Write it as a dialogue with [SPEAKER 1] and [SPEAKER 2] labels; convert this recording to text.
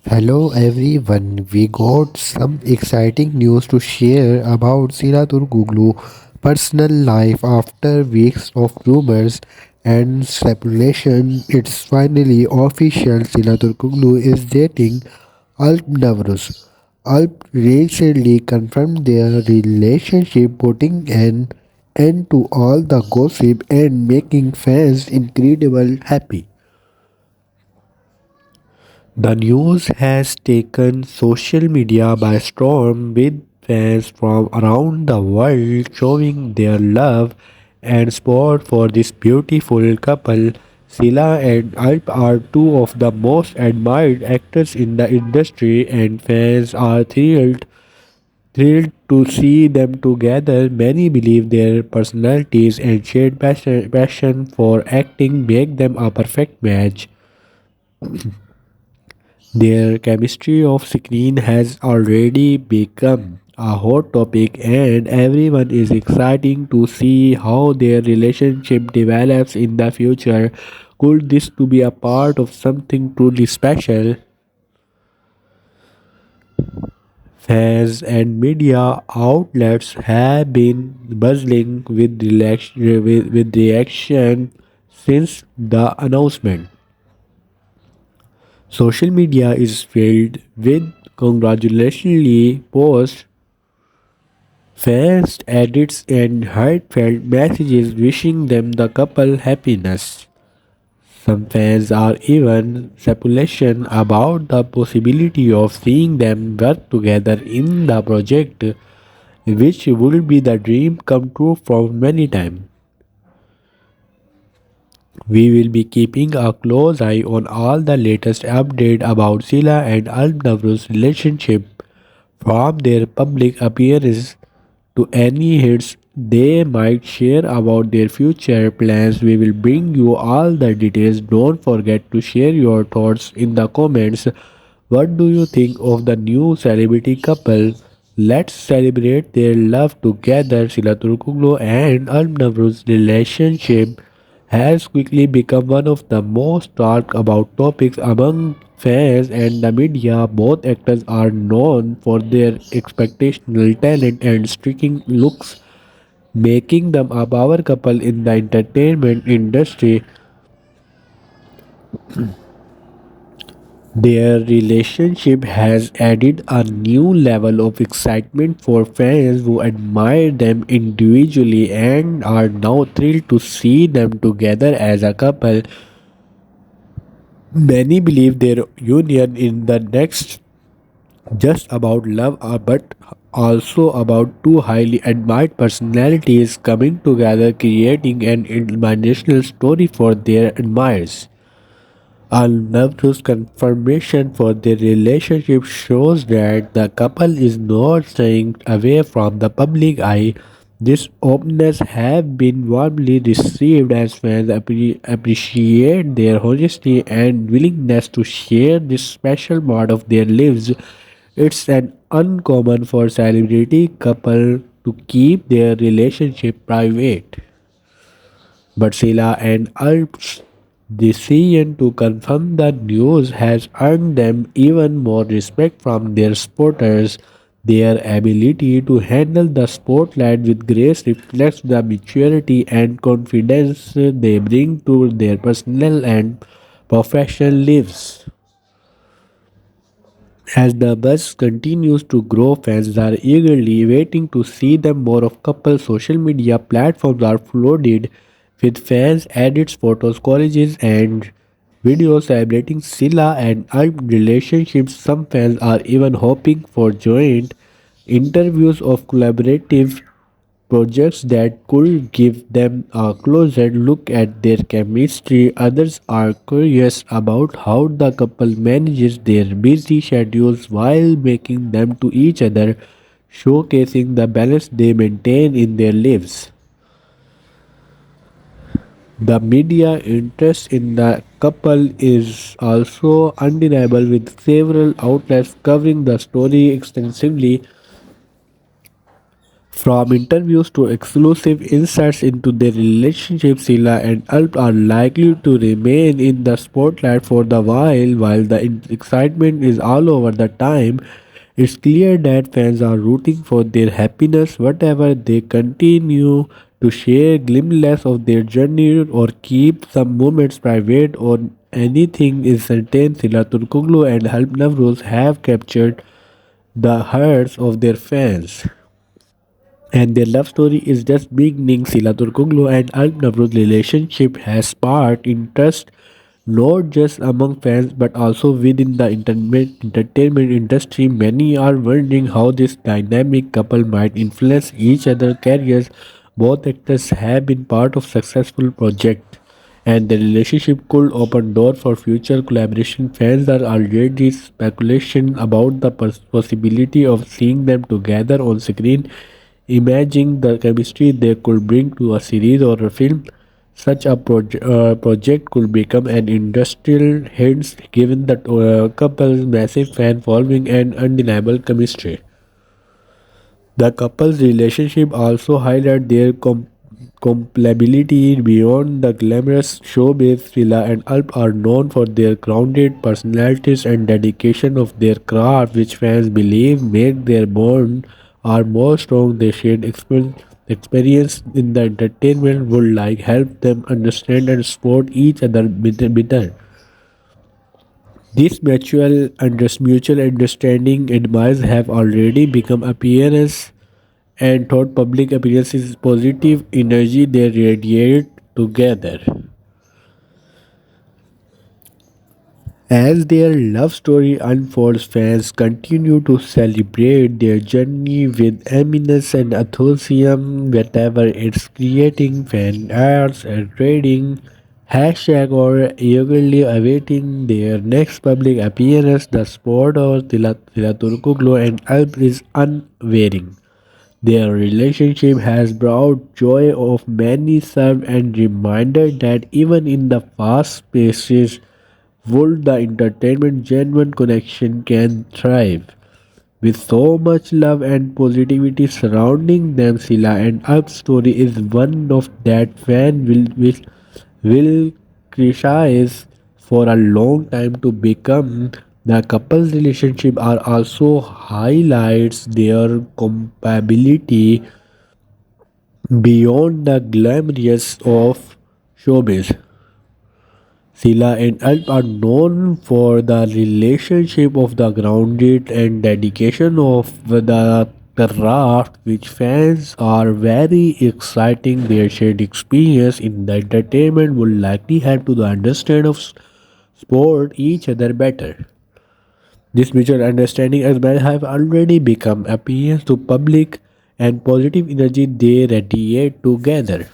[SPEAKER 1] Hello everyone, we got some exciting news to share about Siraturguglu personal life after weeks of rumors and speculation. It's finally official. Siraturguglu is dating Alp Navruz. Alp recently confirmed their relationship, putting an end to all the gossip and making fans incredible happy. The news has taken social media by storm, with fans from around the world showing their love and support for this beautiful couple. Sila and Alp are two of the most admired actors in the industry, and fans are thrilled to see them together. Many believe their personalities and shared passion for acting make them a perfect match. Their chemistry off screen has already become a hot topic, and everyone is excited to see how their relationship develops in the future. Could this to be a part of something truly special? Fans and media outlets have been buzzing with reaction since the announcement. Social media is filled with congratulatory posts, fans, edits, and heartfelt messages wishing them the couple happiness. Some fans are even speculation about the possibility of seeing them work together in the project, which would be the dream come true for many times. We will be keeping a close eye on all the latest update about Sila and Al Navruz's relationship, from their public appearances to any hints they might share about their future plans. We will bring you all the details. Don't forget to share your thoughts in the comments. What do you think of the new celebrity couple? Let's celebrate their love together. Sila Turkoglu and Al Navruz's relationship has quickly become one of the most talked about topics among fans and the media. Both actors are known for their expectational talent and striking looks, making them a power couple in the entertainment industry. Their relationship has added a new level of excitement for fans who admire them individually and are now thrilled to see them together as a couple. Many believe their union in the next just about love, but also about two highly admired personalities coming together, creating an international story for their admirers. Al-Nabru's confirmation for their relationship shows that the couple is not staying away from the public eye. This openness have been warmly received as fans appreciate their honesty and willingness to share this special part of their lives. It's an uncommon for celebrity couple to keep their relationship private. But Sheila and Alp's decision to confirm the news has earned them even more respect from their supporters. Their ability to handle the spotlight with grace reflects the maturity and confidence they bring to their personal and professional lives. As the buzz continues to grow, fans are eagerly waiting to see them more of couple. Social media platforms are flooded with fans, edits, photos, collages, and videos celebrating Silla and Alp relationships. Some fans are even hoping for joint interviews of collaborative projects that could give them a closer look at their chemistry. Others are curious about how the couple manages their busy schedules while making them to each other, showcasing the balance they maintain in their lives. The media interest in the couple is also undeniable, with several outlets covering the story extensively. From interviews to exclusive insights into their relationship, Sila and Alp are likely to remain in the spotlight for the while the excitement is all over the time. It's clear that fans are rooting for their happiness, whatever they continue to share glimpses of their journey or keep some moments private or anything is certain. Sila Turkoglu and Alp Navruz have captured the hearts of their fans. And their love story is just beginning. Sila Turkoglu and Alp Navruz's relationship has sparked interest not just among fans but also within the entertainment industry. Many are wondering how this dynamic couple might influence each other's careers. Both actors have been part of successful projects and the relationship could open doors for future collaboration. Fans are already speculating about the possibility of seeing them together on screen. Imagine the chemistry they could bring to a series or a film. Such a project could become an industrial hit given the couple's massive fan following and undeniable chemistry. The couple's relationship also highlight their compatibility beyond the glamorous showbiz. Sila and Alp are known for their grounded personalities and dedication of their craft, which fans believe make their bond are more strong. They shared experience in the entertainment would like help them understand and support each other better. This mutual understanding admires have already become appearance and thought public appearance is positive energy they radiate together. As their love story unfolds, fans continue to celebrate their journey with eminence and enthusiasm, whatever it's creating fan arts and trading hashtag or eagerly awaiting their next public appearance. The sport of Tilaturkoglu and Alp is unwavering. Their relationship has brought joy of many served and reminded that even in the fast-paced world, the entertainment genuine connection can thrive. With so much love and positivity surrounding them, Sila and Up's story is one of that fan will criticize for a long time to become. The couple's relationship are also highlights their compatibility beyond the glamorous of showbiz. Sila and Alp are known for the relationship of the grounded and dedication of the craft, which fans are very exciting. Their shared experience in the entertainment will likely help to the understand of sport each other better. This mutual understanding as well have already become appearance to public and positive energy they radiate together.